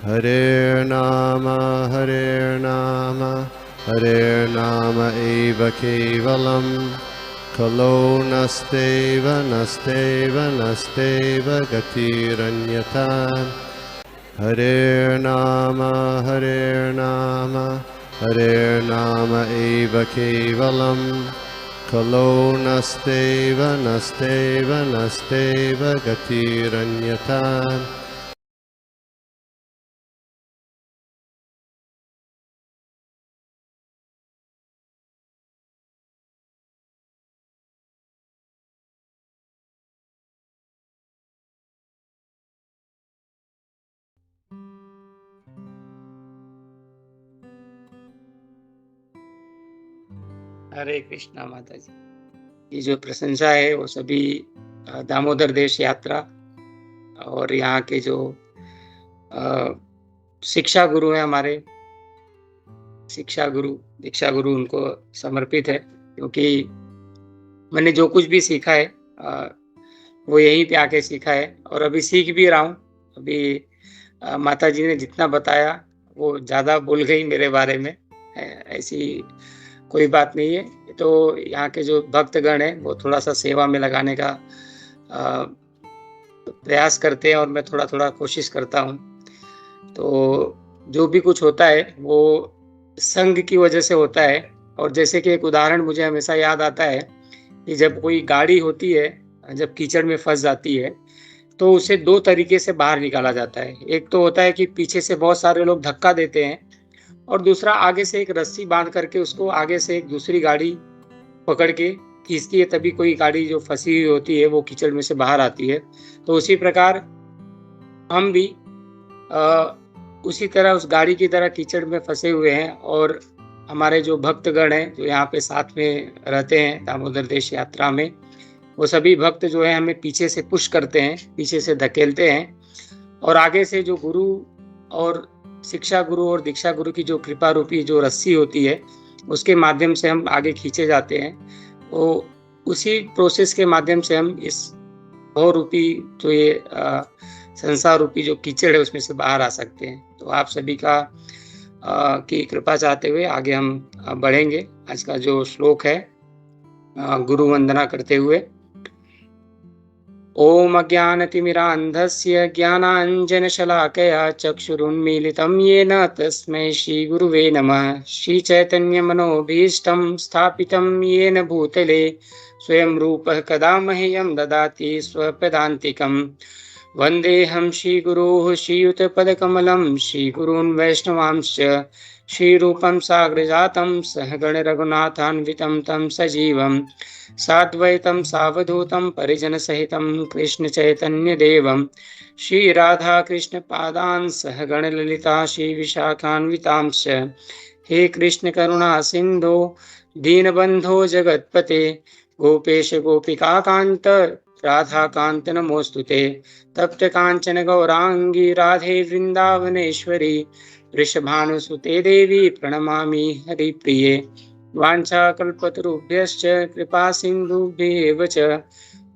Hare Nama eva kevalam, kalo nasteva nasteva nasteva gatiranyata. Hare Nama eva kevalam, kalo nasteva nasteva nasteva gatiranyata. हरे कृष्णा माता जी। ये जो प्रशंसा है वो सभी दामोदर देश यात्रा और यहाँ के जो शिक्षा गुरु है, हमारे शिक्षा गुरु दीक्षा गुरु, उनको समर्पित है। क्योंकि मैंने जो कुछ भी सीखा है वो यहीं पे आके सीखा है और अभी सीख भी रहा हूँ। अभी माता जी ने जितना बताया वो ज़्यादा बोल गई मेरे बारे में, ऐसी कोई बात नहीं है। तो यहाँ के जो भक्तगण हैं वो थोड़ा सा सेवा में लगाने का प्रयास करते हैं और मैं थोड़ा थोड़ा कोशिश करता हूँ। तो जो भी कुछ होता है वो संग की वजह से होता है। और जैसे कि एक उदाहरण मुझे हमेशा याद आता है कि जब कोई गाड़ी होती है, जब कीचड़ में फंस जाती है तो उसे दो तरीके से बाहर निकाला जाता है। एक तो होता है कि पीछे से बहुत सारे लोग धक्का देते हैं और दूसरा आगे से एक रस्सी बांध करके उसको आगे से एक दूसरी गाड़ी पकड़ के खींचती है, तभी कोई गाड़ी जो फंसी हुई होती है वो कीचड़ में से बाहर आती है। तो उसी प्रकार हम भी उसी तरह उस गाड़ी की तरह कीचड़ में फंसे हुए हैं और हमारे जो भक्तगण हैं जो यहाँ पे साथ में रहते हैं दामोदर देश यात्रा में, वो सभी भक्त जो है हमें पीछे से पुश करते हैं, पीछे से धकेलते हैं और आगे से जो गुरु और शिक्षा गुरु और दीक्षा गुरु की जो कृपा रूपी जो रस्सी होती है उसके माध्यम से हम आगे खींचे जाते हैं। तो उसी प्रोसेस के माध्यम से हम इस भव रूपी जो ये संसार रूपी जो कीचड़ है उसमें से बाहर आ सकते हैं। तो आप सभी का की कृपा चाहते हुए आगे हम बढ़ेंगे। आज का जो श्लोक है गुरु वंदना करते हुए, ओम अज्ञानतिमिरान्धस्य ज्ञानाञ्जनशलाकया चक्षुरुन्मीलितं येन तस्मै श्रीगुरुवे नमः। श्रीचैतन्यमनोभीष्टं स्थापितं येन भूतले स्वयं रूपः कदा मह्यं ददाति स्वपदान्तिकम्। वन्देऽहं श्रीगुरोः श्रीयुतपदकमलं श्रीगुरून् वैष्णवांश्च श्रीरूपं साग्रजातं सहगण रघुनाथान्वितं तं सजीवं साद्वैतं सावधूतं परिजनसहितं कृष्णचैतन्यदेवं श्रीराधाकृष्णपादान् सहगण ललिता श्रीविशाखान्वितांश्च। हे कृष्ण करुणा सिन्धो दीनबन्धो जगत्पते गोपेश गोपिकान्त राधाकान्त नमोऽस्तुते। तप्त काञ्चन गौरांगी राधे वृन्दावनेश्वरी वृषभानुसुते देवी प्रणमामि हरिप्रिये। वाञ्छाकल्पतरुभ्यश्च कृपा सिन्धुभ्येव च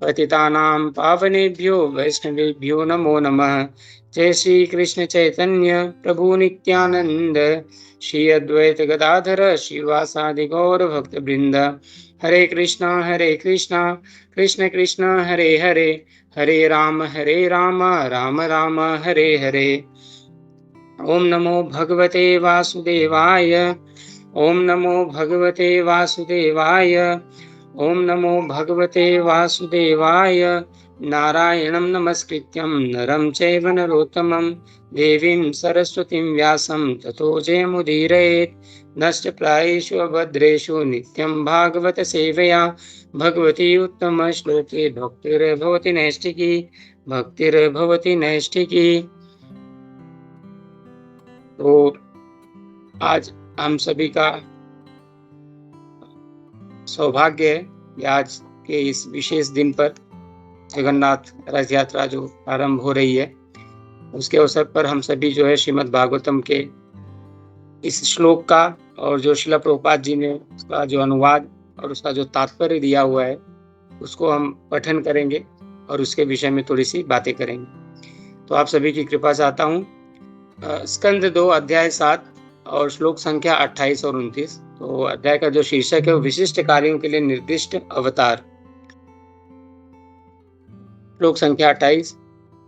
पतितानां पावनेभ्यो वैष्णवेभ्यो नमो नमः। जय श्री कृष्ण चैतन्य प्रभु नित्यानंद श्री अद्वैत गदाधर श्रीवासादि गौर भक्त वृंद। हरे कृष्णा कृष्ण कृष्ण हरे हरे, हरे राम राम राम हरे हरे। ओम नमो भगवते वासुदेवाय, ओम नमो भगवते वासुदेवाय, ओम नमो भगवते वासुदेवाय। नारायणं नमस्कृत्यं नरं चैव नरोत्तमं देवीं सरस्वतीं व्यासं ततो जयमुदीरयेत्। नश्च प्रायेषु अभद्रेषु नित्यं भागवत सेवया भगवती उत्तम श्लोके भक्तिर्भवति नैष्ठिकी, भक्तिर्भवति नैष्ठिकी। तो आज हम सभी का सौभाग्य है कि आज के इस विशेष दिन पर जगन्नाथ रथ यात्रा जो प्रारंभ हो रही है उसके अवसर पर हम सभी जो है श्रीमद् भागवतम के इस श्लोक का और जो श्रील प्रभुपाद जी ने उसका जो अनुवाद और उसका जो तात्पर्य दिया हुआ है उसको हम पठन करेंगे और उसके विषय में थोड़ी सी बातें करेंगे। तो आप सभी की कृपा चाहता हूँ स्कंद 2 अध्याय 7 और श्लोक संख्या 28 और 29। तो अध्याय का जो शीर्षक है वो विशिष्ट कार्यों के लिए निर्दिष्ट अवतार। श्लोक संख्या 28।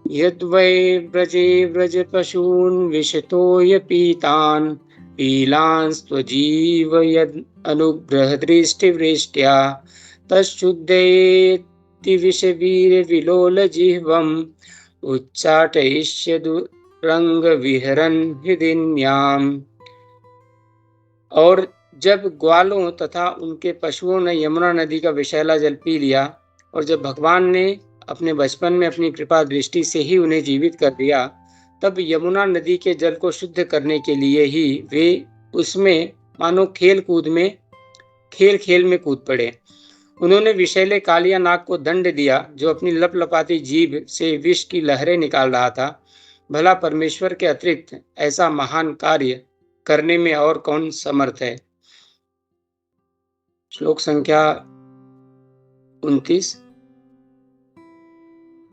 यद्वै व्रजे व्रज पशून् विशतो यपीतान् पीलांस्त्वजीव यद् अनुग्रह दृष्टिवृष्ट्या तच्छुद्धेति विषवीर विलोल जिह्वम् उच्चाटयिष्यदु रंग विहरन हृदिन्याम। और जब ग्वालों तथा उनके पशुओं ने यमुना नदी का विषैला जल पी लिया और जब भगवान ने अपने बचपन में अपनी कृपा दृष्टि से ही उन्हें जीवित कर दिया, तब यमुना नदी के जल को शुद्ध करने के लिए ही वे उसमें मानो खेल खेल में कूद पड़े। उन्होंने विषैले कालिया नाग को दंड दिया जो अपनी लपलपाती जीभ से विष की लहरें निकाल रहा था। भला परमेश्वर के अतिरिक्त ऐसा महान कार्य करने में और कौन समर्थ है। श्लोक संख्या 29।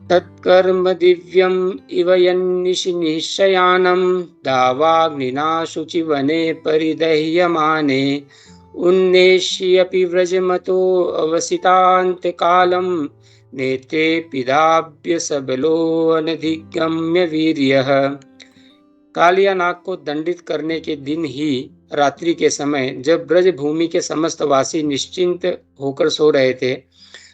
तत्कर्म दिव्यम इव यन्निशयानम दावाग्निना शुचिवने परिदह्यमाने उन्नेष्यपि व्रजमतो अवसितान्त्यकालम नेत्रे पिदाभ्य सबलो अनधिगम्य वीर्यः। कालिया नाग को दंडित करने के दिन ही रात्रि के समय जब ब्रज भूमि के समस्त वासी निश्चिंत होकर सो रहे थे,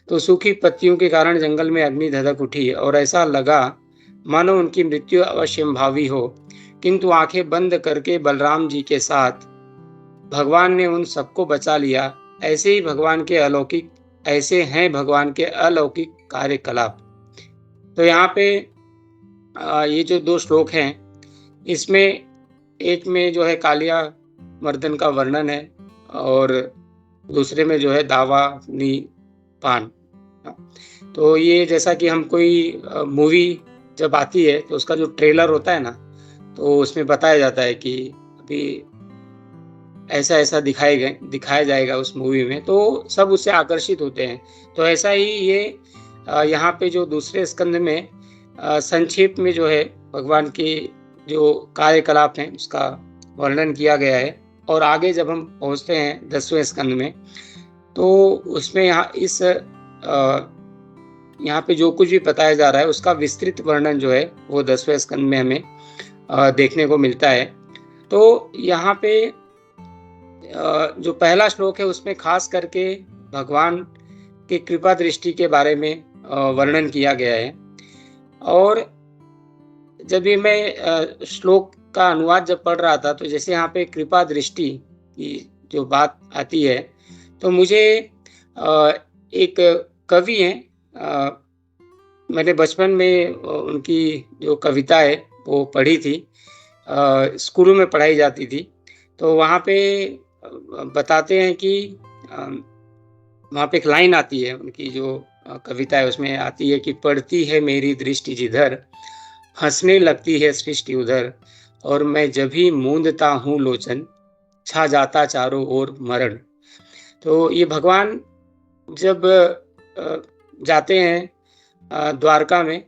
तो सूखी पत्तियों के कारण जंगल में अग्नि धधक उठी और ऐसा लगा मानो उनकी मृत्यु अवश्यंभावी हो। किंतु आंखें बंद करके बलराम जी के साथ भगवान ने उन सबको बचा लिया। ऐसे हैं भगवान के अलौकिक कार्यकलाप। तो यहाँ पे ये जो 2 श्लोक हैं, इसमें एक में जो है कालिया मर्दन का वर्णन है और दूसरे में जो है दावाग्नि पान। तो ये जैसा कि हम कोई मूवी जब आती है तो उसका जो ट्रेलर होता है ना, तो उसमें बताया जाता है कि अभी ऐसा दिखाया जाएगा उस मूवी में, तो सब उससे आकर्षित होते हैं। तो ऐसा ही ये यहाँ पे जो दूसरे स्कंद में संक्षेप में जो है भगवान के जो कार्यकलाप हैं उसका वर्णन किया गया है। और आगे जब हम पहुँचते हैं 10वें स्कंद में, तो उसमें यहाँ पे जो कुछ भी बताया जा रहा है उसका विस्तृत वर्णन जो है वो 10वें स्कंद में हमें देखने को मिलता है। तो यहाँ पे जो पहला श्लोक है उसमें खास करके भगवान की कृपा दृष्टि के बारे में वर्णन किया गया है। और जब भी मैं श्लोक का अनुवाद जब पढ़ रहा था, तो जैसे यहाँ पे कृपा दृष्टि की जो बात आती है, तो मुझे एक कवि हैं, मैंने बचपन में उनकी जो कविता है वो पढ़ी थी, स्कूलों में पढ़ाई जाती थी। तो वहाँ पे बताते हैं कि वहाँ पे एक लाइन आती है उनकी जो कविता है, उसमें आती है कि पढ़ती है मेरी दृष्टि जिधर, हंसने लगती है सृष्टि उधर, और मैं जब भी मूंदता हूँ लोचन, छा जाता चारों ओर मरण। तो ये भगवान जब जाते हैं द्वारका में,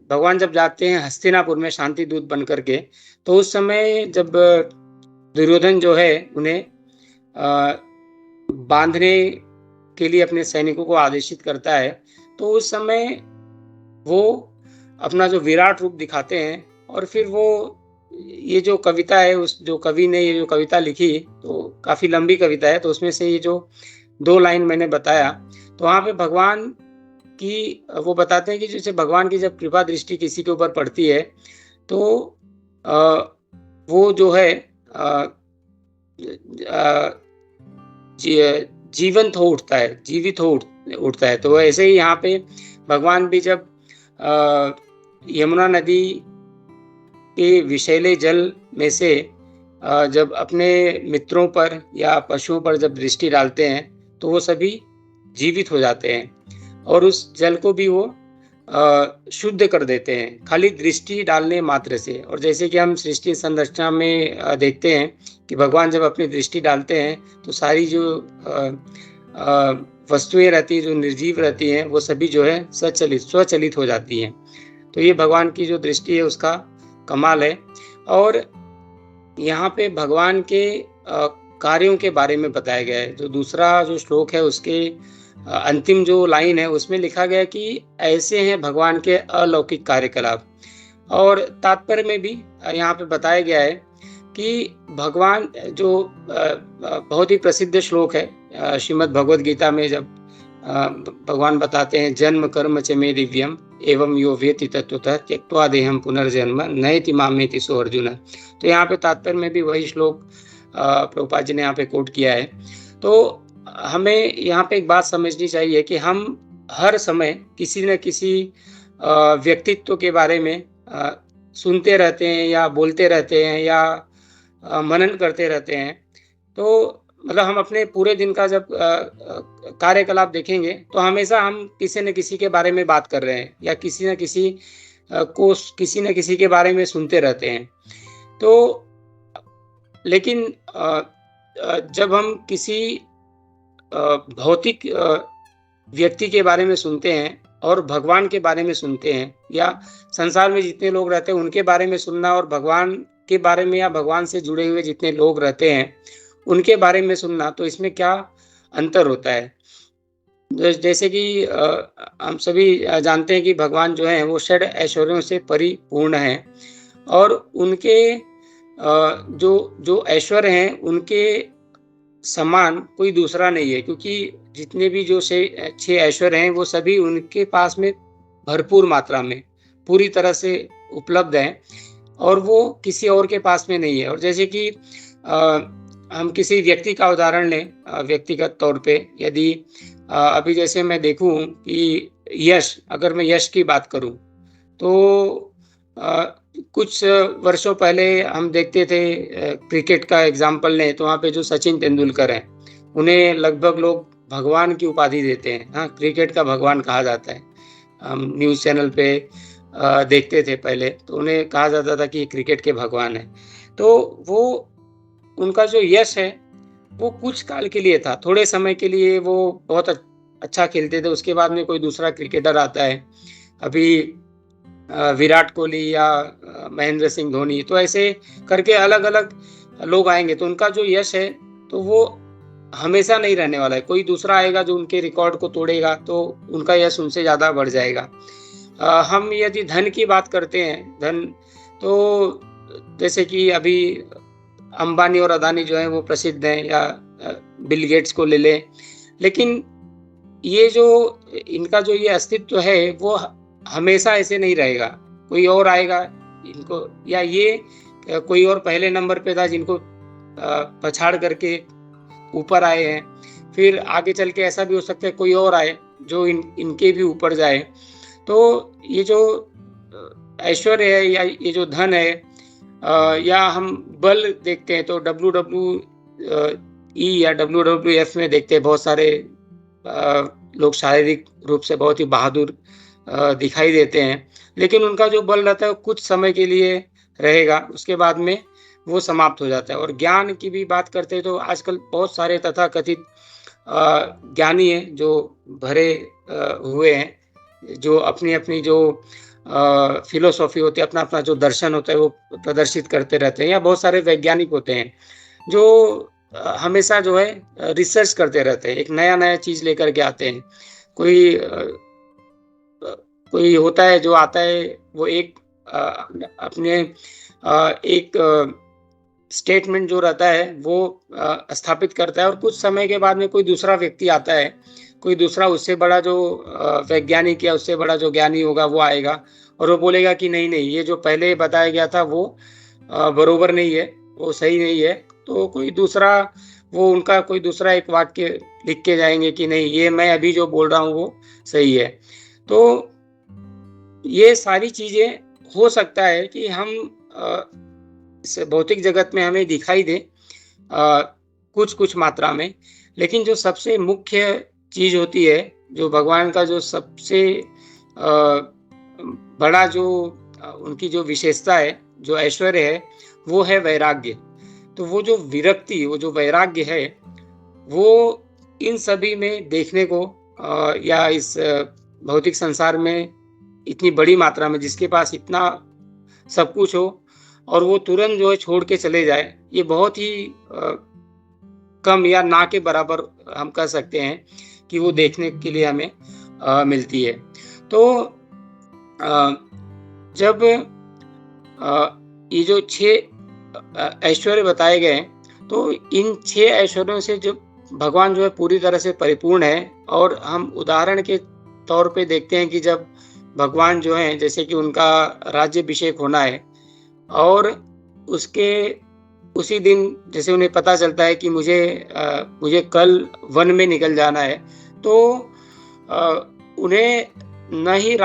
भगवान जब जाते हैं हस्तिनापुर में शांति दूत बन करके, तो उस समय जब दुर्योधन जो है उन्हें बांधने के लिए अपने सैनिकों को आदेशित करता है, तो उस समय वो अपना जो विराट रूप दिखाते हैं। और फिर वो ये जो कविता है, उस जो कवि ने ये जो कविता लिखी, तो काफ़ी लंबी कविता है, तो उसमें से ये जो 2 लाइन मैंने बताया, तो वहाँ पे भगवान की वो बताते हैं कि जैसे भगवान की जब कृपा दृष्टि किसी के ऊपर पड़ती है, तो वो जो है जीवित हो उठता है। तो ऐसे ही यहाँ पे भगवान भी जब यमुना नदी के विषैले जल में से जब अपने मित्रों पर या पशुओं पर जब दृष्टि डालते हैं, तो वो सभी जीवित हो जाते हैं और उस जल को भी वो शुद्ध कर देते हैं, खाली दृष्टि डालने मात्र से। और जैसे कि हम सृष्टि संरचना में देखते हैं कि भगवान जब अपनी दृष्टि डालते हैं, तो सारी जो वस्तुएं रहती हैं, जो निर्जीव रहती हैं, वो सभी जो है स्वचलित हो जाती हैं। तो ये भगवान की जो दृष्टि है उसका कमाल है। और यहाँ पे भगवान के कार्यों के बारे में बताया गया है। जो दूसरा जो श्लोक है उसके अंतिम जो लाइन है उसमें लिखा गया है कि ऐसे हैं भगवान के अलौकिक कार्यकलाप। और तात्पर्य में भी यहाँ पे बताया गया है कि भगवान जो बहुत ही प्रसिद्ध श्लोक है श्रीमद् भगवद गीता में, जब भगवान बताते हैं जन्म कर्म च मे दिव्यम एवं यो वेति तत्वतः त्यक्त्वा देहम पुनर्जन्म नयति मामेति सो अर्जुन। तो यहाँ पे तात्पर्य में भी वही श्लोक प्रभुपाद जी ने यहाँ पे कोट किया है। तो हमें यहाँ पे एक बात समझनी चाहिए कि हम हर समय किसी न किसी व्यक्तित्व के बारे में सुनते रहते हैं या बोलते रहते हैं या मनन करते रहते हैं। तो मतलब हम अपने पूरे दिन का जब कार्यकलाप देखेंगे तो हमेशा हम किसी न किसी के बारे में बात कर रहे हैं या किसी न किसी को किसी न किसी के बारे में सुनते रहते हैं। तो लेकिन जब हम किसी भौतिक व्यक्ति के बारे में सुनते हैं और भगवान के बारे में सुनते हैं या संसार में जितने लोग रहते हैं उनके बारे में सुनना और भगवान के बारे में या भगवान से जुड़े हुए जितने लोग रहते हैं उनके बारे में सुनना, तो इसमें क्या अंतर होता है। जैसे कि हम सभी जानते हैं कि भगवान जो हैं वो षड ऐश्वर्यों से परिपूर्ण हैं और उनके जो ऐश्वर्य हैं उनके समान कोई दूसरा नहीं है, क्योंकि जितने भी जो 6 ऐश्वर्य हैं वो सभी उनके पास में भरपूर मात्रा में पूरी तरह से उपलब्ध हैं और वो किसी और के पास में नहीं है। और जैसे कि हम किसी व्यक्ति का उदाहरण लें व्यक्तिगत तौर पे, यदि अभी जैसे मैं देखूं कि यश, अगर मैं यश की बात करूं तो कुछ वर्षों पहले हम देखते थे क्रिकेट का एग्जाम्पल लें तो वहाँ पे जो सचिन तेंदुलकर हैं उन्हें लगभग लोग भगवान की उपाधि देते हैं। हाँ, क्रिकेट का भगवान कहा जाता है। हम न्यूज़ चैनल पे देखते थे पहले, तो उन्हें कहा जाता था कि क्रिकेट के भगवान है। तो वो उनका जो यश है वो कुछ काल के लिए था, थोड़े समय के लिए वो बहुत अच्छा खेलते थे, उसके बाद में कोई दूसरा क्रिकेटर आता है, अभी विराट कोहली या महेंद्र सिंह धोनी, तो ऐसे करके अलग अलग लोग आएंगे तो उनका जो यश है तो वो हमेशा नहीं रहने वाला है। कोई दूसरा आएगा जो उनके रिकॉर्ड को तोड़ेगा तो उनका यश उनसे ज़्यादा बढ़ जाएगा। हम यदि धन की बात करते हैं, धन तो जैसे कि अभी अंबानी और अदानी जो है वो प्रसिद्ध हैं, या बिल गेट्स को ले लें, लेकिन ये जो इनका जो ये अस्तित्व है वो हमेशा ऐसे नहीं रहेगा। कोई और आएगा इनको, या ये कोई और पहले नंबर पे था जिनको पछाड़ करके ऊपर आए हैं, फिर आगे चल के ऐसा भी हो सकता है कोई और आए जो इनके भी ऊपर जाए। तो ये जो ऐश्वर्य है या ये जो धन है या हम बल देखते हैं तो WWE या WWF में देखते हैं बहुत सारे लोग शारीरिक रूप से बहुत ही बहादुर दिखाई देते हैं, लेकिन उनका जो बल रहता है वो कुछ समय के लिए रहेगा, उसके बाद में वो समाप्त हो जाता है। और ज्ञान की भी बात करते हैं तो आजकल बहुत सारे तथाकथित ज्ञानी हैं जो भरे हुए हैं, जो अपनी अपनी जो फिलोसॉफी होती है, अपना अपना जो दर्शन होता है वो प्रदर्शित करते रहते हैं, या बहुत सारे वैज्ञानिक होते हैं जो हमेशा जो है रिसर्च करते रहते हैं, एक नया नया चीज़ लेकर के आते हैं। कोई होता है जो आता है वो एक अपने एक स्टेटमेंट जो रहता है वो स्थापित करता है, और कुछ समय के बाद में कोई दूसरा व्यक्ति आता है, कोई दूसरा उससे बड़ा जो वैज्ञानिक या उससे बड़ा जो ज्ञानी होगा वो आएगा और वो बोलेगा कि नहीं नहीं, ये जो पहले बताया गया था वो बरोबर नहीं है, वो सही नहीं है। तो कोई दूसरा वो उनका कोई दूसरा एक वाक्य लिख के जाएंगे कि नहीं, ये मैं अभी जो बोल रहा हूँ वो सही है। तो ये सारी चीज़ें हो सकता है कि हम इस भौतिक जगत में हमें दिखाई दे कुछ कुछ मात्रा में, लेकिन जो सबसे मुख्य चीज़ होती है, जो भगवान का जो सबसे बड़ा जो उनकी जो विशेषता है, जो ऐश्वर्य है, वो है वैराग्य। तो वो जो विरक्ति, वो जो वैराग्य है, वो इन सभी में देखने को या इस भौतिक संसार में इतनी बड़ी मात्रा में जिसके पास इतना सब कुछ हो, और वो तुरंत जो है छोड़ के चले जाए, ये बहुत ही कम या ना के बराबर हम कह सकते हैं कि वो देखने के लिए हमें मिलती है। तो अ, जब ये जो 6 ऐश्वर्य बताए गए, तो इन 6 ऐश्वर्यों से जो भगवान जो है पूरी तरह से परिपूर्ण है। और हम उदाहरण के तौर पे देखते हैं कि जब भगवान जो हैं, जैसे कि उनका राज्याभिषेक होना है और उसके उसी दिन जैसे उन्हें पता चलता है कि मुझे कल वन में निकल जाना है, तो उन्हें न ही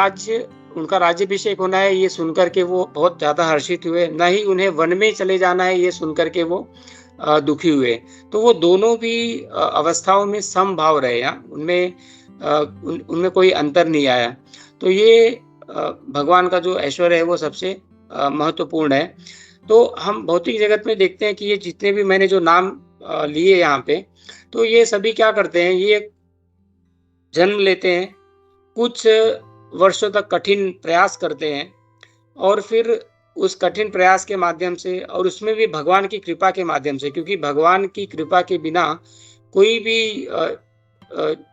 उनका राज्याभिषेक होना है ये सुनकर के वो बहुत ज़्यादा हर्षित हुए, न ही उन्हें वन में चले जाना है ये सुनकर के वो दुखी हुए। तो वो दोनों भी अवस्थाओं में समभाव रहे, उनमें उनमें कोई अंतर नहीं आया। तो ये भगवान का जो ऐश्वर्य है वो सबसे महत्वपूर्ण है। तो हम भौतिक जगत में देखते हैं कि ये जितने भी मैंने जो नाम लिए यहाँ पे, तो ये सभी क्या करते हैं, ये जन्म लेते हैं, कुछ वर्षों तक कठिन प्रयास करते हैं और फिर उस कठिन प्रयास के माध्यम से, और उसमें भी भगवान की कृपा के माध्यम से, क्योंकि भगवान की कृपा के बिना कोई भी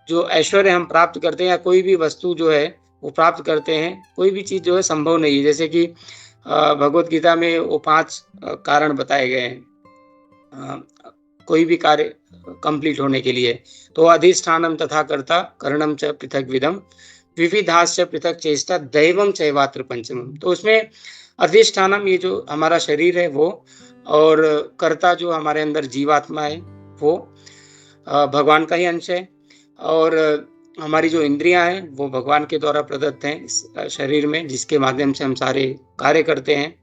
जो ऐश्वर्य हम प्राप्त करते हैं या कोई भी वस्तु जो है वो प्राप्त करते हैं, कोई भी चीज़ जो है संभव नहीं है। जैसे कि भगवत गीता में वो 5 कारण बताए गए हैं कोई भी कार्य कंप्लीट होने के लिए। तो अधिष्ठानम तथा कर्ता करणम च पृथक विदम विविधाश्च पृथक चेष्टा दैवम चैवात्र पंचमम। तो उसमें अधिष्ठानम ये जो हमारा शरीर है वो, और कर्ता जो हमारे अंदर जीवात्मा है वो भगवान का ही अंश है, और हमारी जो इंद्रियां हैं वो भगवान के द्वारा प्रदत्त हैं इस शरीर में, जिसके माध्यम से हम सारे कार्य करते हैं।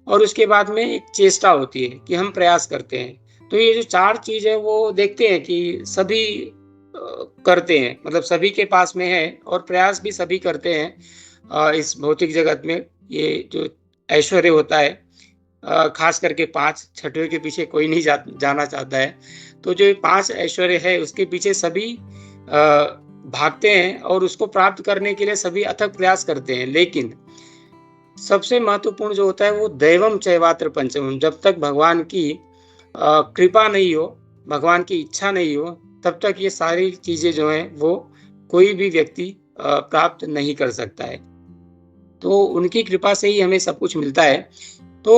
और उसके बाद में एक चेष्टा होती है कि हम प्रयास करते हैं। तो ये जो 4 चीज है वो देखते हैं कि सभी करते हैं, मतलब सभी के पास में है और प्रयास भी सभी करते हैं इस भौतिक जगत में। ये जो ऐश्वर्य होता है खास करके 5, छठवें के पीछे कोई नहीं जाना चाहता है। तो जो 5 ऐश्वर्य है उसके पीछे सभी भागते हैं और उसको प्राप्त करने के लिए सभी अथक प्रयास करते हैं। लेकिन सबसे महत्वपूर्ण जो होता है वो दैवम चैवात्र पंचमम। जब तक भगवान की कृपा नहीं हो, भगवान की इच्छा नहीं हो, तब तक ये सारी चीजें जो हैं वो कोई भी व्यक्ति प्राप्त नहीं कर सकता है। तो उनकी कृपा से ही हमें सब कुछ मिलता है। तो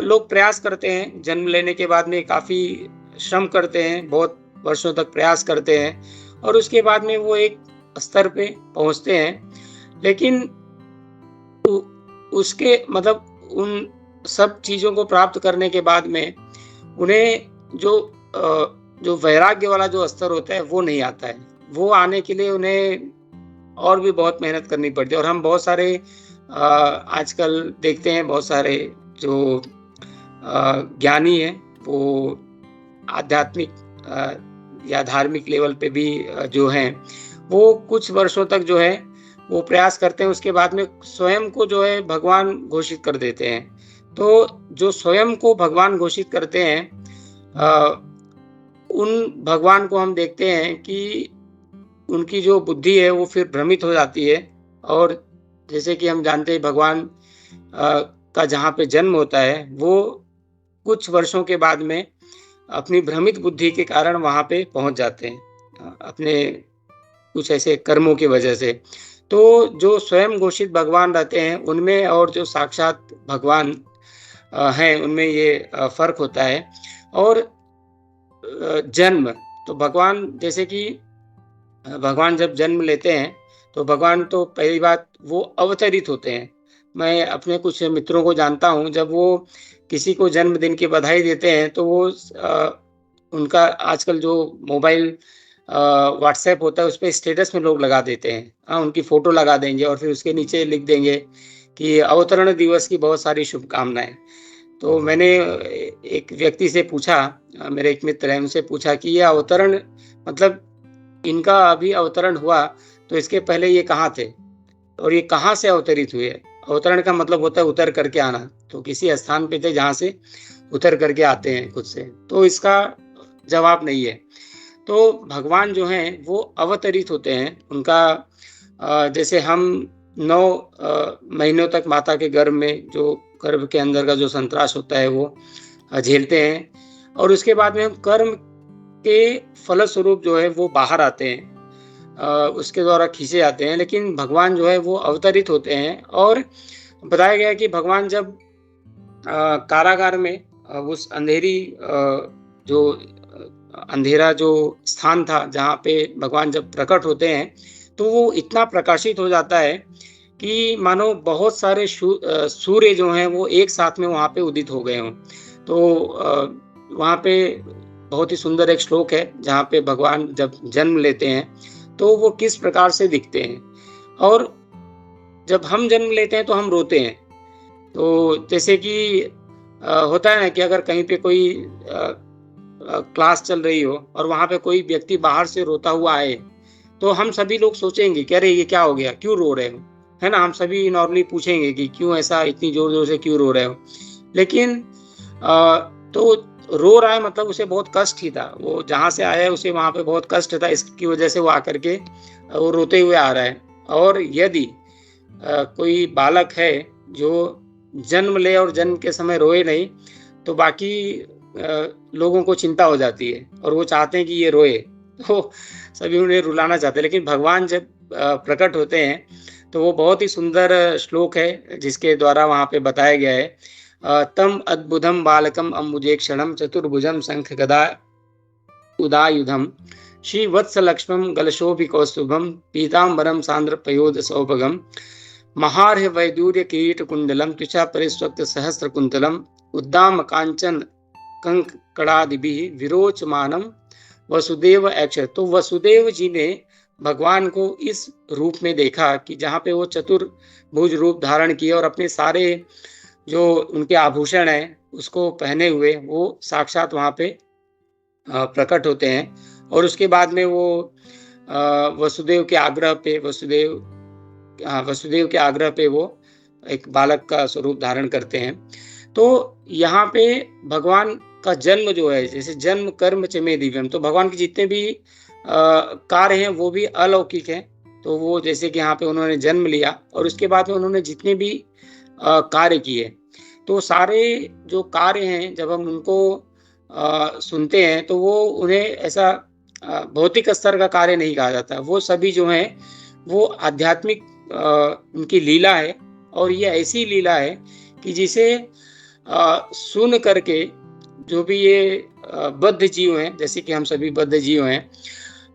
लोग प्रयास करते हैं, जन्म लेने के बाद में काफी श्रम करते हैं, बहुत वर्षों तक प्रयास करते हैं और उसके बाद में वो एक स्तर पे पहुंचते हैं। लेकिन उसके मतलब उन सब चीजों को प्राप्त करने के बाद में उन्हें जो वैराग्य वाला जो स्तर होता है वो नहीं आता है। वो आने के लिए उन्हें और भी बहुत मेहनत करनी पड़ती है। और हम बहुत सारे आजकल देखते हैं, बहुत सारे जो ज्ञानी हैं वो आध्यात्मिक या धार्मिक लेवल पे भी जो हैं वो कुछ वर्षों तक जो है वो प्रयास करते हैं, उसके बाद में स्वयं को जो है भगवान घोषित कर देते हैं। तो जो स्वयं को भगवान घोषित करते हैं उन भगवान को हम देखते हैं कि उनकी जो बुद्धि है वो फिर भ्रमित हो जाती है। और जैसे कि हम जानते हैं भगवान का जहाँ पे जन्म होता है वो कुछ वर्षों के बाद में अपनी भ्रमित बुद्धि के कारण वहाँ पे पहुँच जाते हैं अपने कुछ ऐसे कर्मों की वजह से। तो जो स्वयं घोषित भगवान रहते हैं उनमें और जो साक्षात भगवान हैं उनमें ये फर्क होता है। और जन्म, तो भगवान जैसे कि भगवान जब जन्म लेते हैं तो भगवान तो पहली बात वो अवतरित होते हैं। मैं अपने कुछ मित्रों को जानता हूँ, जब वो किसी को जन्मदिन की बधाई देते हैं तो वो उनका आजकल जो मोबाइल व्हाट्सएप होता है उस पे स्टेटस में लोग लगा देते हैं, उनकी फोटो लगा देंगे और फिर उसके नीचे लिख देंगे कि अवतरण दिवस की बहुत सारी शुभकामनाएं। तो मैंने एक व्यक्ति से पूछा, मेरे एक मित्र है, उनसे पूछा कि ये अवतरण मतलब इनका अभी अवतरण हुआ तो इसके पहले ये कहाँ थे और ये कहाँ से अवतरित हुए। अवतरण का मतलब होता है उतर करके आना, तो किसी स्थान पे थे जहाँ से उतर करके आते हैं खुद से। तो इसका जवाब नहीं है। तो भगवान जो हैं वो अवतरित होते हैं। उनका जैसे हम 9 महीनों तक माता के गर्भ में जो गर्भ के अंदर का जो संतराश होता है वो झेलते हैं और उसके बाद में हम कर्म के फलस्वरूप जो है वो बाहर आते हैं, उसके द्वारा खींचे जाते हैं। लेकिन भगवान जो है वो अवतरित होते हैं और बताया गया है कि भगवान जब कारागार में उस जो अंधेरा जो स्थान था जहाँ पे भगवान जब प्रकट होते हैं तो वो इतना प्रकाशित हो जाता है कि मानो बहुत सारे सूर्य जो हैं वो एक साथ में वहाँ पे उदित हो गए हों। तो वहाँ पे बहुत ही सुंदर एक श्लोक है जहाँ पे भगवान जब जन्म लेते हैं तो वो किस प्रकार से दिखते हैं और जब हम जन्म लेते हैं तो हम रोते हैं। तो जैसे कि होता है ना कि अगर कहीं पे कोई क्लास चल रही हो और वहाँ पे कोई व्यक्ति बाहर से रोता हुआ आए, तो हम सभी लोग सोचेंगे कि अरे ये क्या हो गया? क्यों रो रहे हो? है ना? हम सभी नॉर्मली पूछेंगे कि क्यों ऐसा इतनी ज़ोर-ज़ोर से क्यों रो रहे हो? लेकिन तो रो रहा है मतलब उसे बहुत कष्ट ही था। वो जहाँ से आया है उसे वहाँ पे बहुत कष्ट था, इसकी वजह से वो आकर के वो रोते हुए आ रहा है। और यदि कोई बालक है जो जन्म ले और जन्म के समय रोए नहीं, तो बाकी लोगों को चिंता हो जाती है और वो चाहते हैं कि ये रोए। तो सभी उन्हें रुलाना चाहते हैं, लेकिन भगवान जब प्रकट होते हैं, तो वो बहुत ही सुंदर श्लोक है जिसके द्वारा वहाँ पे बताया गया है तम अद्भुतम बालकम अम्बुजेक्षणम चतुर्भुजम शंख गदा उदायुधम श्रीवत्सलक्ष्मं गलशोभिकौस्तुभं पीताम्बरं सान्द्रपयोधसौभगं महार्घ वैदूर्य किरीटकुण्डलं त्वचा परिस्वक्त सहस्रकुन्तलम् उद्दाम काञ्चन कंकणादिभिः विरोचमानम वसुदेव अक्षर। तो वसुदेव जी ने भगवान को इस रूप में देखा कि जहाँ पे वो चतुर्भुज रूप धारण किए और अपने सारे जो उनके आभूषण हैं उसको पहने हुए वो साक्षात वहाँ पे प्रकट होते हैं और उसके बाद में वो वसुदेव के आग्रह पे वसुदेव के आग्रह पे वो एक बालक का स्वरूप धारण करते हैं। तो यहाँ पे भगवान का जन्म जो है, जैसे जन्म कर्म च मे दिव्यम, तो भगवान के जितने भी कार्य हैं वो भी अलौकिक हैं। तो वो जैसे कि यहाँ पे उन्होंने जन्म लिया और उसके बाद में उन्होंने जितने भी कार्य किए, तो सारे जो कार्य हैं जब हम उनको सुनते हैं तो वो उन्हें ऐसा भौतिक स्तर का कार्य नहीं कहा जाता। वो सभी जो हैं वो आध्यात्मिक उनकी लीला है और ये ऐसी लीला है कि जिसे सुन करके जो भी ये बद्ध जीव हैं, जैसे कि हम सभी बद्ध जीव हैं,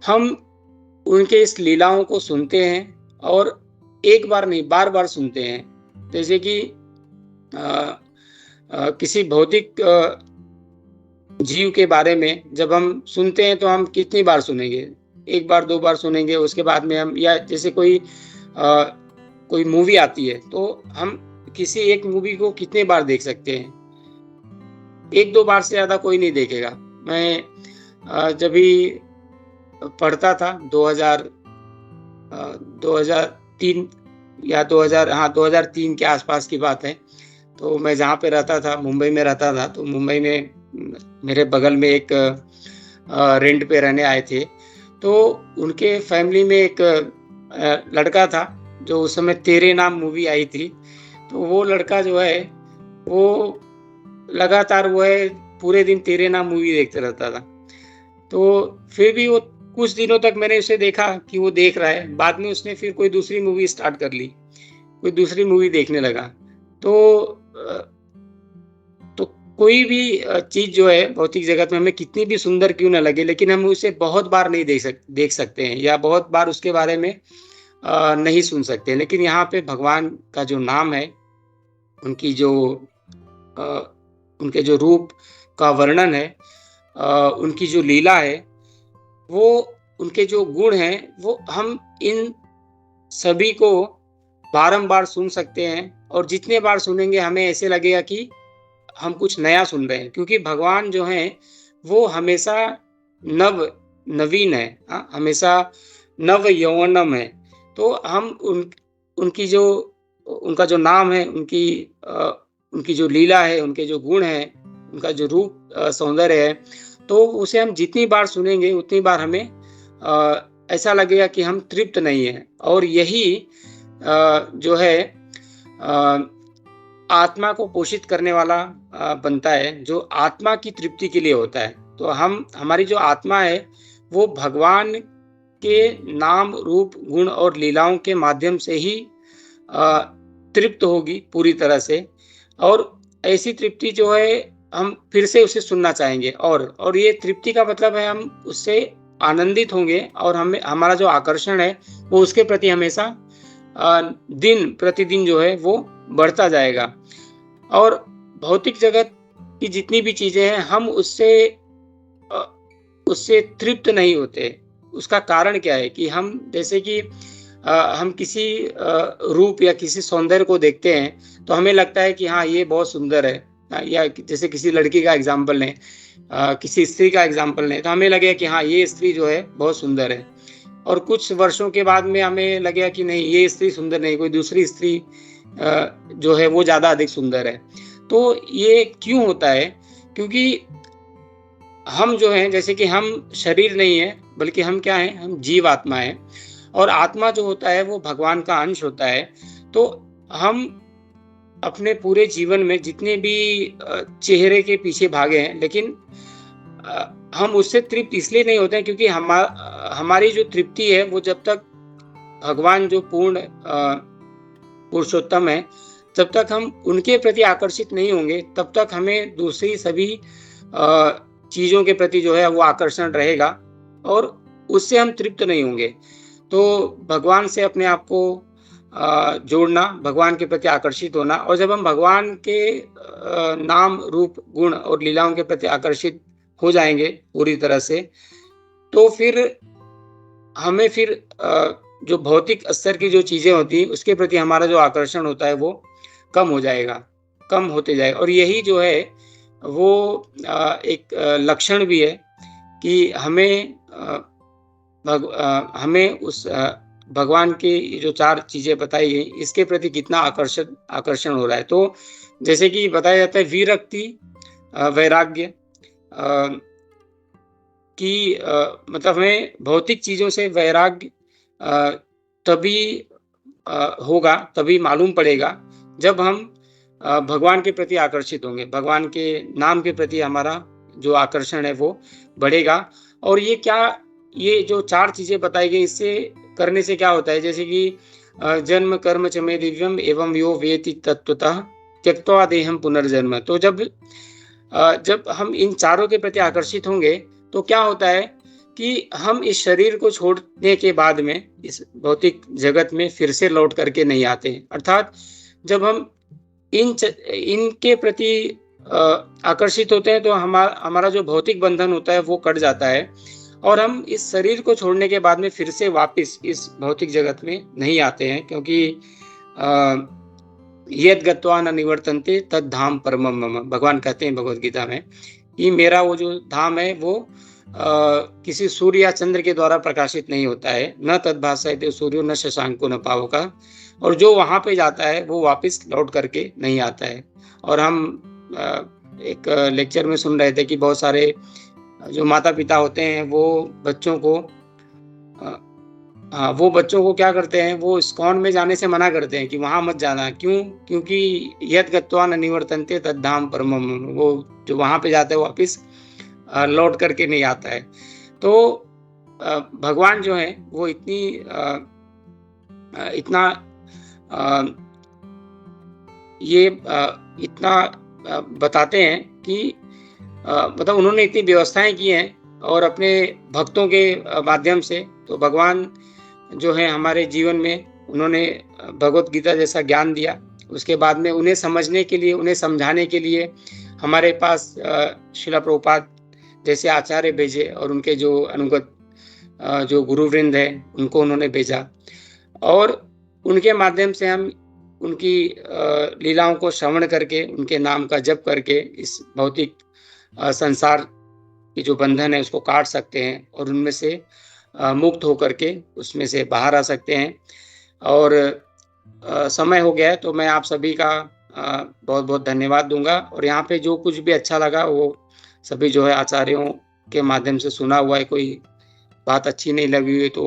हम उनके इस लीलाओं को सुनते हैं और एक बार नहीं बार-बार सुनते हैं। जैसे कि किसी भौतिक जीव के बारे में जब हम सुनते हैं तो हम कितनी बार सुनेंगे? 1 बार 2 बार सुनेंगे, उसके बाद में हम या जैसे कोई मूवी आती है तो हम किसी एक मूवी को कितने बार देख सकते हैं? 1-2 बार से ज़्यादा कोई नहीं देखेगा। मैं जब भी पढ़ता था 2003 या 2003 के आसपास की बात है। तो मैं जहाँ पे रहता था, मुंबई में रहता था, तो मुंबई में मेरे बगल में एक रेंट पे रहने आए थे। तो उनके फैमिली में एक लड़का था जो उस समय तेरे नाम मूवी आई थी। तो वो लड़का जो है वो लगातार वो है पूरे दिन तेरे नाम मूवी देखते रहता था। तो फिर भी वो कुछ दिनों तक मैंने उसे देखा कि वो देख रहा है। बाद में उसने फिर कोई दूसरी मूवी स्टार्ट कर ली, कोई दूसरी मूवी देखने लगा। तो कोई भी चीज़ जो है भौतिक जगत में हमें कितनी भी सुंदर क्यों ना लगे, लेकिन हम उसे बहुत बार नहीं देख सकते हैं या बहुत बार उसके बारे में नहीं सुन सकते। लेकिन यहाँ पे भगवान का जो नाम है, उनकी जो उनके जो रूप का वर्णन है, उनकी जो लीला है, वो उनके जो गुण हैं, वो हम इन सभी को बारंबार सुन सकते हैं और जितने बार सुनेंगे हमें ऐसे लगेगा कि हम कुछ नया सुन रहे हैं, क्योंकि भगवान जो हैं वो हमेशा नवीन है, हमेशा नव यौवनम है। तो हम उनका जो नाम है, उनकी जो लीला है, उनके जो गुण हैं, उनका जो रूप सौंदर्य है, तो उसे हम जितनी बार सुनेंगे उतनी बार हमें ऐसा लगेगा कि हम तृप्त नहीं हैं। और यही जो है आत्मा को पोषित करने वाला बनता है, जो आत्मा की तृप्ति के लिए होता है। तो हमारी जो आत्मा है, वो भगवान के नाम, रूप, गुण और लीलाओं के माध्यम से ही अ, तृप्त होगी पूरी तरह से, और ऐसी तृप्ति जो है हम फिर से उसे सुनना चाहेंगे, और ये तृप्ति का मतलब है हम उससे आनंदित होंगे, और हमारा जो आकर्षण है वो उसके प्रति हमेशा दिन प्रतिदिन जो है वो बढ़ता जाएगा। और भौतिक जगत की जितनी भी चीजें हैं, हम अ, उससे तृप्त नहीं होते। उसका कारण क्या है कि हम जैसे कि हम किसी रूप या किसी सौंदर्य को देखते हैं, तो हमें लगता है कि हाँ, ये बहुत सुंदर है। या जैसे किसी लड़की का एग्जाम्पल लें, किसी स्त्री का एग्जाम्पल लें, तो हमें लगेगा कि हाँ, ये स्त्री जो है बहुत सुंदर है। और कुछ वर्षों के बाद में हमें लगेगा कि नहीं, ये स्त्री सुंदर नहीं, कोई दूसरी स्त्री जो है वो ज्यादा अधिक सुंदर है। तो ये क्यों होता है? क्योंकि हम जो हैं, जैसे कि हम शरीर नहीं है, बल्कि हम क्या हैं? हम जीव आत्मा है। और आत्मा जो होता है वो भगवान का अंश होता है। तो हम अपने पूरे जीवन में जितने भी चेहरे के पीछे भागे हैं, लेकिन हम उससे तृप्त इसलिए नहीं होते हैं क्योंकि हमारी जो तृप्ति है वो जब तक भगवान जो पूर्ण पुरुषोत्तम है, जब तक हम उनके प्रति आकर्षित नहीं होंगे, तब तक हमें दूसरी सभी चीजों के प्रति जो है वो आकर्षण रहेगा, और उससे हम तृप्त नहीं होंगे। तो भगवान से अपने आप को जोड़ना, भगवान के प्रति आकर्षित होना, और जब हम भगवान के नाम, रूप, गुण और लीलाओं के प्रति आकर्षित हो जाएंगे पूरी तरह से, तो फिर हमें जो भौतिक स्तर की जो चीजें होती हैं उसके प्रति हमारा जो आकर्षण होता है वो कम हो जाएगा, कम होते जाएगा। और यही जो है वो एक लक्षण भी है कि हमें उस भगवान की जो 4 चीजें बताई गई, इसके प्रति कितना आकर्षण हो रहा है। तो जैसे कि बताया जाता है, विरक्ति, वैराग्य, कि मतलब हमें भौतिक चीजों से वैराग्य तभी होगा, तभी मालूम पड़ेगा जब हम भगवान के प्रति आकर्षित होंगे, भगवान के नाम के प्रति हमारा जो आकर्षण है वो बढ़ेगा। और ये जो 4 चीजें बताई गई, इससे करने से क्या होता है? जैसे कि जन्म कर्म च मे दिव्यम एवं यो वेति तत्वतः त्यक्त्वा देहम पुनर्जन्म। तो जब हम इन चारों के प्रति आकर्षित होंगे, तो क्या होता है कि हम इस शरीर को छोड़ने के बाद में इस भौतिक जगत में फिर से लौट करके नहीं आते हैं। अर्थात जब हम इनके प्रति आकर्षित होते हैं, तो हमारा जो भौतिक बंधन होता है वो कट जाता है, और हम इस शरीर को छोड़ने के बाद में फिर से वापस इस भौतिक जगत में नहीं आते हैं, क्योंकि यद गत्वा न निवर्तन्ते तद धाम परमम मम। भगवान कहते हैं भगवद गीता में कि मेरा वो जो धाम है वो किसी सूर्य या चंद्र के द्वारा प्रकाशित नहीं होता है। न तद्भासयते सूर्यो न शशांको न पावका। और जो वहां पे जाता है वो वापस लौट करके नहीं आता है। और हम एक लेक्चर में सुन रहे थे कि बहुत सारे जो माता पिता होते हैं वो बच्चों को क्या करते हैं, वो इस्कॉन में जाने से मना करते हैं कि वहां मत जाना। क्यों? क्योंकि यद गत्वा न निवर्तन्ते तद धाम परमम। वो जो वहां पे जाता है वापिस लौट करके नहीं आता है। तो भगवान जो है वो इतना बताते हैं कि मतलब उन्होंने इतनी व्यवस्थाएं की हैं, और अपने भक्तों के माध्यम से। तो भगवान जो है हमारे जीवन में उन्होंने भगवत गीता जैसा ज्ञान दिया। उसके बाद में उन्हें समझने के लिए, उन्हें समझाने के लिए हमारे पास श्रील प्रभुपाद जैसे आचार्य भेजे, और उनके जो अनुगत जो गुरुवृंद है उनको उन्होंने भेजा, और उनके माध्यम से हम उनकी लीलाओं को श्रवण करके, उनके नाम का जप करके इस भौतिक संसार की जो बंधन है उसको काट सकते हैं, और उनमें से मुक्त होकर के उसमें से बाहर आ सकते हैं। और समय हो गया है, तो मैं आप सभी का बहुत बहुत धन्यवाद दूंगा। और यहाँ पे जो कुछ भी अच्छा लगा वो सभी जो है आचार्यों के माध्यम से सुना हुआ है। कोई बात अच्छी नहीं लगी हुई तो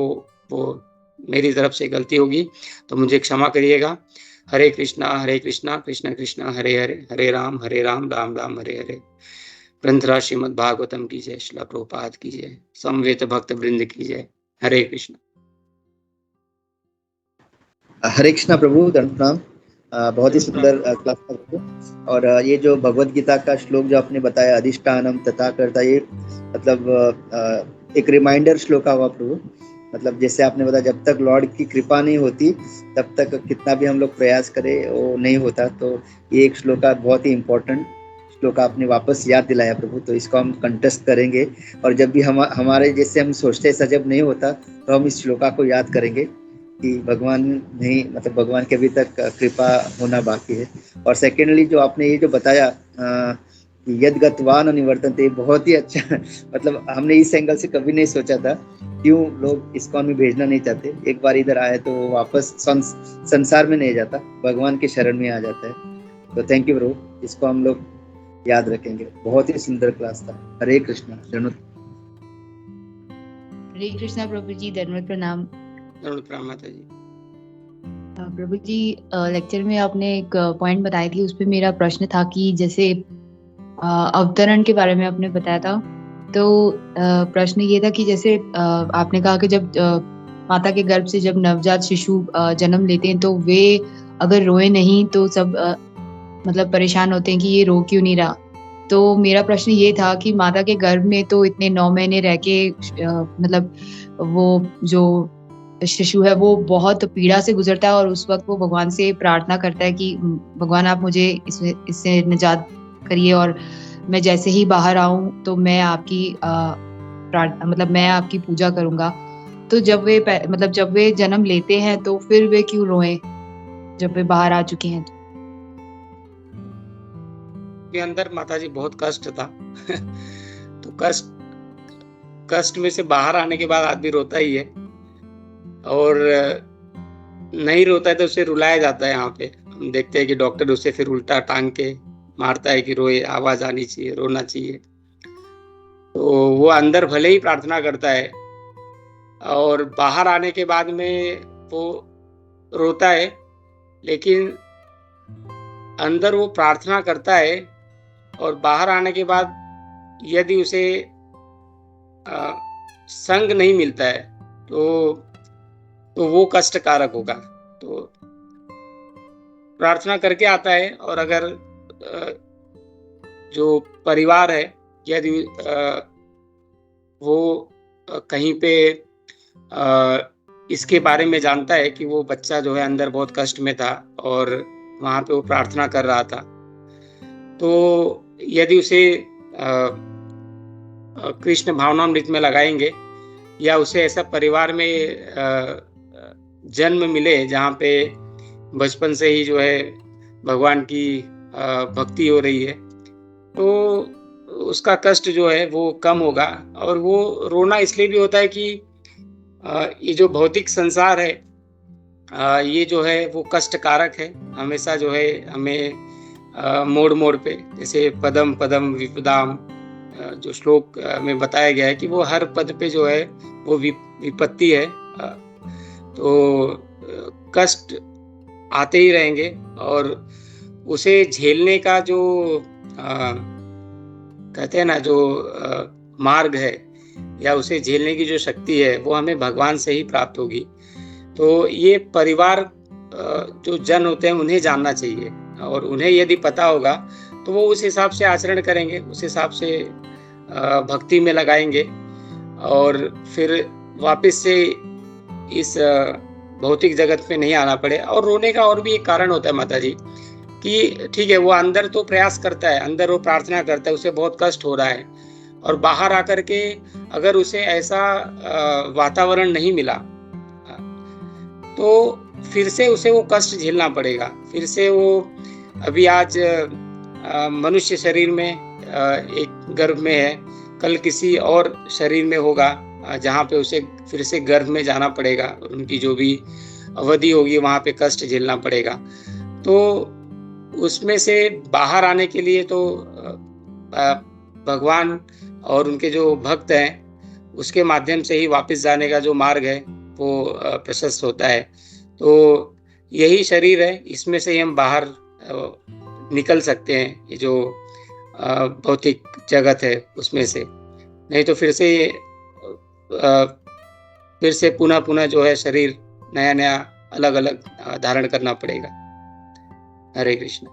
वो मेरी तरफ से गलती होगी तो मुझे क्षमा करिएगा। हरे कृष्णा कृष्ण कृष्ण हरे हरे, हरे राम राम राम हरे हरे। ग्रंथराज श्रीमद् भागवतम की जय, श्रील प्रभुपाद की जय, समवेत भक्त वृंद की जय। हरे कृष्ण। हरे कृष्णा प्रभु, दंड प्रणाम। बहुत ही सुंदर क्लास था प्रभु। और ये जो भगवत गीता का श्लोक जो आपने बताया, अधिष्ठानम तथा कर्ता, ये मतलब एक रिमाइंडर श्लोक हुआ प्रभु। मतलब जैसे आपने बताया, जब तक लॉर्ड की कृपा नहीं होती तब तक कितना भी हम लोग प्रयास करें वो नहीं होता। तो ये एक श्लोक बहुत ही इम्पोर्टेंट श्लोक आपने वापस याद दिलाया प्रभु। तो इसको हम कंटेस्ट करेंगे, और जब भी हमारे जैसे हम सोचते ऐसा जब नहीं होता तो हम इस श्लोका को याद करेंगे कि भगवान नहीं, मतलब भगवान के अभी तक कृपा होना बाकी है। और सेकेंडली जो आपने ये जो बताया यद गतवान निवर्तन्ते, बहुत ही अच्छा मतलब हमने इस एंगल से कभी नहीं सोचा था क्यों लोग इस्कॉन में भेजना नहीं चाहते। एक बार इधर आए तो वो वापस संसार में नहीं जाता, भगवान के शरण में आ जाता है। तो थैंक यू ब्रो, इसको हम लोग याद रखेंगे। बहुत ही सुंदर क्लास था। हरे कृष्णा। हरे कृष्णा प्रभु जी, धन्यवाद, प्रणाम। माता जी। प्रभु जी, लेक्चर में आपने एक पॉइंट बताई थी, उस पे मेरा प्रश्न था कि जैसे अवतरण के बारे में आपने बताया था, तो प्रश्न ये था कि जैसे आपने कहा कि जब माता के गर्भ से जब नवजात शिशु जन्म लेते हैं तो वे अगर रोए नहीं तो सब मतलब परेशान होते हैं कि ये रो क्यों नहीं रहा। तो मेरा प्रश्न ये था कि माता के गर्भ में तो इतने 9 महीने रह के मतलब वो जो शिशु है वो बहुत पीड़ा से गुजरता है, और उस वक्त वो भगवान से प्रार्थना करता है कि भगवान आप मुझे इससे निजात करिए, और मैं जैसे ही बाहर आऊं तो मैं आपकी मतलब मैं आपकी पूजा करूंगा। तो जब वे जन्म लेते हैं तो फिर वे क्यों रोए जब वे बाहर आ चुके हैं? के अंदर माता जी बहुत कष्ट था तो कष्ट में से बाहर आने के बाद आदमी रोता ही है, और नहीं रोता है तो उसे रुलाया जाता है। यहाँ पे हम देखते हैं कि डॉक्टर उसे फिर उल्टा टांग के मारता है कि रोए, आवाज आनी चाहिए, रोना चाहिए। तो वो अंदर भले ही प्रार्थना करता है और बाहर आने के बाद में वो रोता है, लेकिन अंदर वो प्रार्थना करता है, और बाहर आने के बाद यदि उसे संग नहीं मिलता है तो वो कष्टकारक होगा। तो प्रार्थना करके आता है, और अगर जो परिवार है यदि वो कहीं पे इसके बारे में जानता है कि वो बच्चा जो है अंदर बहुत कष्ट में था और वहां पे वो प्रार्थना कर रहा था, तो यदि उसे कृष्ण भावनामृत में लगाएंगे, या उसे ऐसा परिवार में जन्म मिले जहाँ पे बचपन से ही जो है भगवान की भक्ति हो रही है, तो उसका कष्ट जो है वो कम होगा। और वो रोना इसलिए भी होता है कि ये जो भौतिक संसार है ये जो है वो कष्टकारक है। हमेशा जो है हमें मोड़ मोड़ पे, जैसे पदम पदम विपदाम जो श्लोक में बताया गया है कि वो हर पद पे जो है वो विपत्ति है। तो कष्ट आते ही रहेंगे, और उसे झेलने का जो कहते हैं ना जो मार्ग है, या उसे झेलने की जो शक्ति है वो हमें भगवान से ही प्राप्त होगी। तो ये परिवार जो जन होते हैं उन्हें जानना चाहिए, और उन्हें यदि पता होगा तो वो उस हिसाब से आचरण करेंगे, उस हिसाब से भक्ति में लगाएंगे, और फिर वापस से इस भौतिक जगत में नहीं आना पड़े। और रोने का और भी एक कारण होता है माता जी कि ठीक है, वो अंदर तो प्रयास करता है, अंदर वो प्रार्थना करता है, उसे बहुत कष्ट हो रहा है, और बाहर आकर के अगर उसे ऐसा वातावरण नहीं मिला तो फिर से उसे वो कष्ट झेलना पड़ेगा। फिर से वो अभी आज मनुष्य शरीर में एक गर्भ में है, कल किसी और शरीर में होगा जहाँ पे उसे फिर से गर्भ में जाना पड़ेगा, उनकी जो भी अवधि होगी वहाँ पे कष्ट झेलना पड़ेगा। तो उसमें से बाहर आने के लिए तो भगवान और उनके जो भक्त हैं उसके माध्यम से ही वापस जाने का जो मार्ग है वो प्रशस्त होता है। तो यही शरीर है, इसमें से ही हम बाहर निकल सकते हैं, ये जो भौतिक जगत है उसमें से। नहीं तो फिर से पुनः जो है शरीर नया अलग अलग धारण करना पड़ेगा। हरे कृष्ण।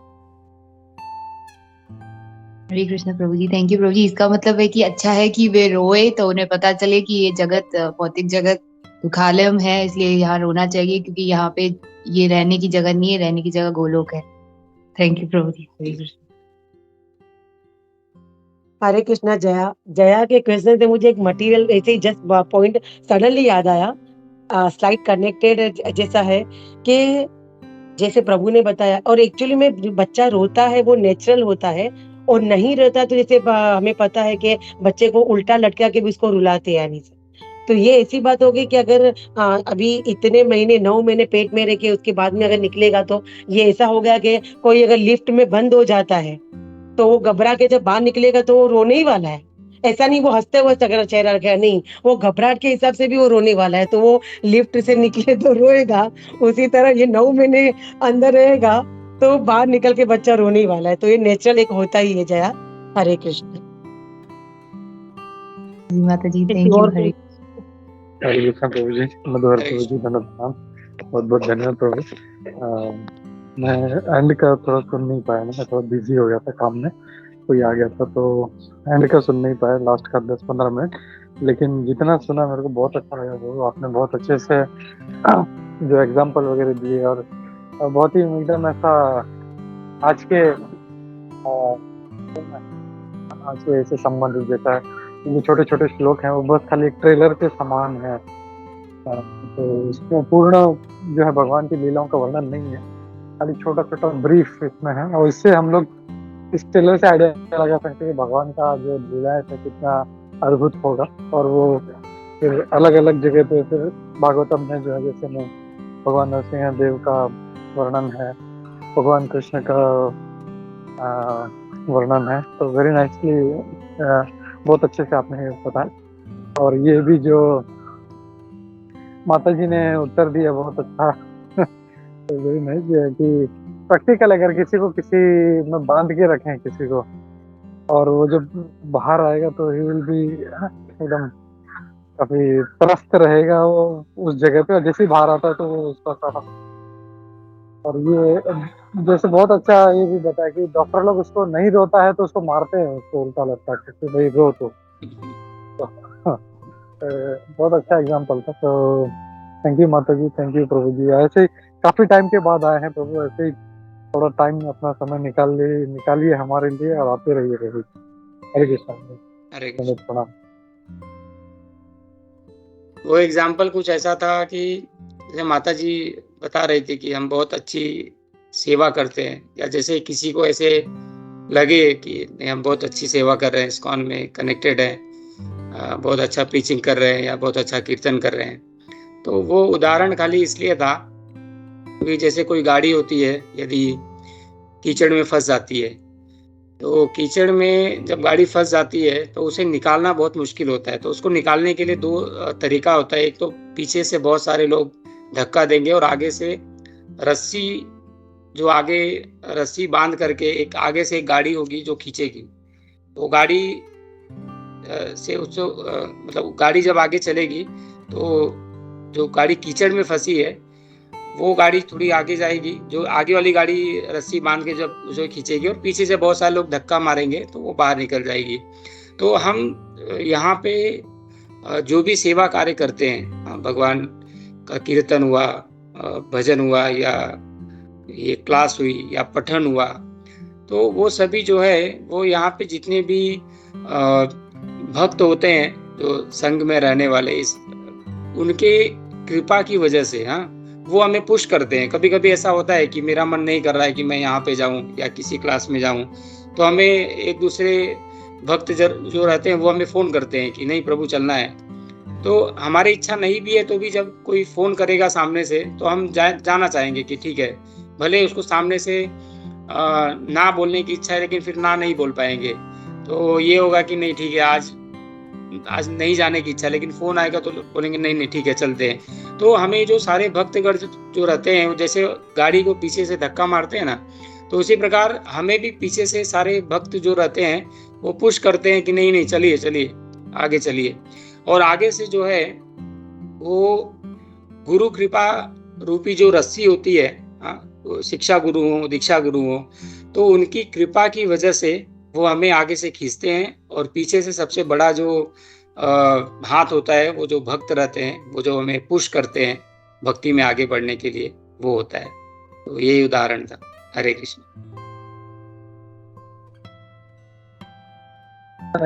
हरे कृष्ण प्रभु जी, थैंक यू प्रभु जी। इसका मतलब है कि अच्छा है कि वे रोए तो उन्हें पता चले कि ये जगत, भौतिक जगत दुखालयम है, इसलिए यहाँ रोना चाहिए, क्योंकि यहाँ पे ये रहने की जगह नहीं है, रहने की जगह गोलोक है। थैंक यू प्रभु जी। हरे कृष्ण। हरे कृष्णा। जया के क्वेश्चन से मुझे एक मटेरियल ऐसे ही जस्ट पॉइंट सडनली याद आया, स्लाइड कनेक्टेड जैसा है कि जैसे प्रभु ने बताया, और एक्चुअली में बच्चा रोता है वो नेचुरल होता है, और नहीं रोता तो जैसे हमें पता है कि बच्चे को उल्टा लटका के भी उसको रुलाते हैं यानी से। तो ये ऐसी बात होगी कि अगर अभी इतने महीने 9 महीने पेट में रह के उसके बाद में अगर निकलेगा, तो ये ऐसा हो गया कि कोई अगर लिफ्ट में बंद हो जाता है तो वो घबरा के जब बाहर निकलेगा तो वो रोने ही वाला है। ऐसा नहीं वो हंसते हुए चेहरा रखेगा, नहीं, वो घबराहट के हिसाब से भी वो रोने वाला है। तो वो लिफ्ट से निकले तो रोएगा, उसी तरह ये 9 महीने अंदर रहेगा तो बाहर निकल के बच्चा रोने ही वाला है। तो ये नेचुरल एक होता ही है। जया, हरे कृष्ण। जी माता जी, थैंक यू। हरे हरे कृष्ण प्रभु जी, मधुर प्रभु जी, धन्यवाद, बहुत बहुत धन्यवाद प्रभु। मैं एंड का थोड़ा सुन नहीं पाया, मैं थोड़ा बिजी हो गया था, काम में कोई आ गया था, तो एंड का सुन नहीं पाया, लास्ट का 10-15 मिनट। लेकिन जितना सुना मेरे को बहुत अच्छा लगा प्रभु, आपने बहुत अच्छे से जो एग्जाम्पल वगैरह दिए, और बहुत ही एकदम ऐसा आज के ऐसे संबंधित जैसा है, जो छोटे छोटे श्लोक हैं वो बस खाली एक ट्रेलर के समान है। तो इसमें पूर्ण जो है भगवान की लीलाओं का वर्णन नहीं है, खाली छोटा छोटा ब्रीफ इसमें है, और इससे हम लोग इस ट्रेलर से आइडिया लगा सकते हैं कि भगवान का जो लीला है कितना अद्भुत होगा। और वो फिर अलग अलग जगह पे फिर भागवतम में जो है, जैसे में भगवान नरसिंह देव का वर्णन है, भगवान कृष्ण का वर्णन है। तो वेरी नाइसली, बहुत अच्छे से आपने बताया। और ये भी जो माता जी ने उत्तर दिया बहुत अच्छा वेरी नाइस कि प्रैक्टिकल, अगर किसी को किसी में बांध के रखें किसी को, और वो जब बाहर आएगा तो ही विल बी एकदम काफी त्रस्त रहेगा वो उस जगह पे, और जैसे ही बाहर आता है तो वो उसका सारा। और ये जैसे बहुत अच्छा ये भी बताया कि डॉक्टर लोग उसको नहीं रोता है तो उसको मारते हैं, उसको उल्टा लगता है कि भाई रो तो बहुत अच्छा एग्जाम्पल था। तो थैंक यू माता जी, थैंक यू प्रभु जी। ऐसे काफी टाइम के बाद आए हैं प्रभु, ऐसे ही थोड़ा टाइम अपना समय निकालिए हमारे लिए, और आते रहिए प्रभु। हरे कृष्ण। हरे कृष्ण। प्रणाम। वो एग्जाम्पल कुछ ऐसा था कि जैसे माता जी बता रही थी कि हम बहुत अच्छी सेवा करते हैं, या जैसे किसी को ऐसे लगे कि नहीं हम बहुत अच्छी सेवा कर रहे हैं, इस्कॉन में कनेक्टेड है, बहुत अच्छा प्रीचिंग कर रहे हैं या बहुत अच्छा कीर्तन कर रहे हैं, तो वो उदाहरण खाली इसलिए था कि जैसे कोई गाड़ी होती है, यदि कीचड़ में फंस जाती है, तो कीचड़ में जब गाड़ी फंस जाती है तो उसे निकालना बहुत मुश्किल होता है। तो उसको निकालने के लिए 2 तरीका होता है। एक तो पीछे से बहुत सारे लोग धक्का देंगे, और आगे से रस्सी, जो आगे रस्सी बांध करके एक आगे से एक गाड़ी होगी जो खींचेगी। तो गाड़ी से उसको मतलब गाड़ी जब आगे चलेगी तो जो गाड़ी कीचड़ में फंसी है वो गाड़ी थोड़ी आगे जाएगी, जो आगे वाली गाड़ी रस्सी बांध के जब उसे खींचेगी, और पीछे से बहुत सारे लोग धक्का मारेंगे तो वो बाहर निकल जाएगी। तो हम यहाँ पे जो भी सेवा कार्य करते हैं, भगवान का कीर्तन हुआ, भजन हुआ, या ये क्लास हुई, या पठन हुआ, तो वो सभी जो है वो यहाँ पे जितने भी भक्त होते हैं जो संघ में रहने वाले, इस उनके कृपा की वजह से वो हमें पुश करते हैं। कभी कभी ऐसा होता है कि मेरा मन नहीं कर रहा है कि मैं यहाँ पे जाऊँ या किसी क्लास में जाऊँ, तो हमें एक दूसरे भक्त जो रहते हैं वो हमें फ़ोन करते हैं कि नहीं प्रभु चलना है। तो हमारी इच्छा नहीं भी है तो भी जब कोई फ़ोन करेगा सामने से तो हम जाना चाहेंगे कि ठीक है, भले उसको सामने से ना बोलने की इच्छा है लेकिन फिर ना नहीं बोल पाएंगे। तो ये होगा कि नहीं ठीक है, आज नहीं जाने की इच्छा, लेकिन फ़ोन आएगा तो बोलेंगे नहीं ठीक है चलते हैं। तो हमें जो सारे भक्तगण जो रहते हैं, जैसे गाड़ी को पीछे से धक्का मारते हैं ना, तो उसी प्रकार हमें भी पीछे से सारे भक्त जो रहते हैं वो पुश करते हैं कि नहीं नहीं, चलिए चलिए, आगे चलिए। और आगे से जो है वो गुरु कृपा रूपी जो रस्सी होती है, वो शिक्षा गुरु हो, दीक्षा गुरु हो, तो उनकी कृपा की वजह से वो हमें आगे से खींचते हैं, और पीछे से सबसे बड़ा जो हाथ होता है, वो जो भक्त रहते हैं, वो जो हमें पुश करते हैं भक्ति में आगे बढ़ने के लिए, वो होता है। तो यही उदाहरण था। हरे कृष्ण।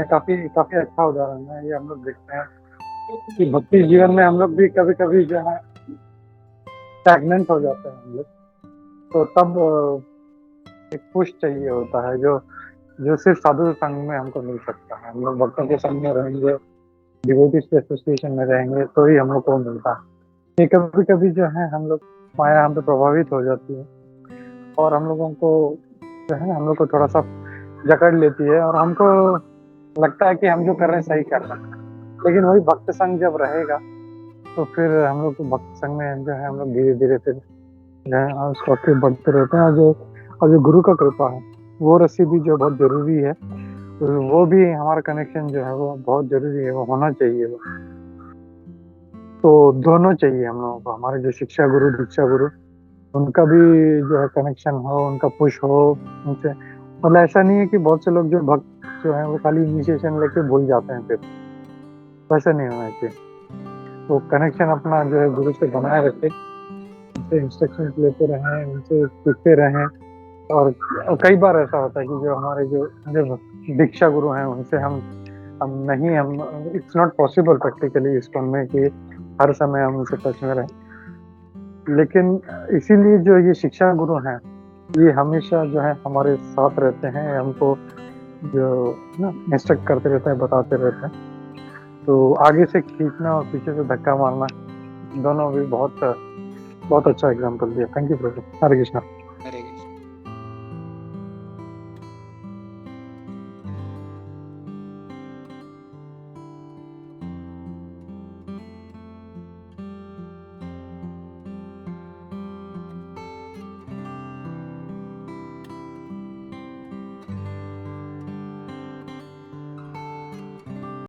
काफी काफी अच्छा उदाहरण है ये। हम लोग देखते हैं कि भक्ति जीवन में हम लोग भी कभी कभी जो है स्टैग्नेंट हो जाते हैं हम लोग, तो तब एक पुश चाहिए होता है जो जो सिर्फ साधु संघ में हमको मिल सकता है। हम लोग भक्तों के संग में रहेंगे, डिवोटीज के एसोसिएशन में रहेंगे, तो ही हम लोग को मिलता है। ये कभी कभी जो है हम लोग माया हम पे प्रभावित हो जाती है, और हम लोगों को जो है हम लोग को थोड़ा सा जकड़ लेती है, और हमको लगता है कि हम जो कर रहे हैं सही कर रहे हैं। लेकिन वही भक्त संग जब रहेगा तो फिर हम लोग भक्त संग में जो है हम लोग धीरे धीरे फिर जो है उसको आगे बढ़ते रहते हैं। और जो गुरु का कृपा है, वो रस्सी भी जो बहुत जरूरी है, तो वो भी हमारा कनेक्शन जो है वो बहुत जरूरी है, वो होना चाहिए। वो तो दोनों चाहिए हम लोगों को, हमारे जो शिक्षा गुरु दीक्षा गुरु, उनका भी जो है कनेक्शन हो, उनका पुश हो उनसे। मतलब ऐसा नहीं है कि बहुत से लोग जो भक्त जो है वो खाली इनिशिएशन लेके भूल जाते हैं, फिर वैसा नहीं होना चाहिए। तो कनेक्शन अपना जो है गुरु से बनाए रखे, उनसे इंस्ट्रक्शन लेते रहें, उनसे सीखते रहें। और कई बार ऐसा होता है कि जो हमारे जो दीक्षा गुरु हैं उनसे हम it's not possible practically ISKCON में कि हर समय हम उनसे टच में रहें। लेकिन इसीलिए जो ये शिक्षा गुरु हैं, ये हमेशा जो है हमारे साथ रहते हैं, हमको जो ना इंस्ट्रक्ट करते रहते हैं, बताते रहते हैं। तो आगे से खींचना और पीछे से धक्का मारना, दोनों भी बहुत अच्छा एग्जाम्पल दिया। Thank you Prabhu. Hare Krishna.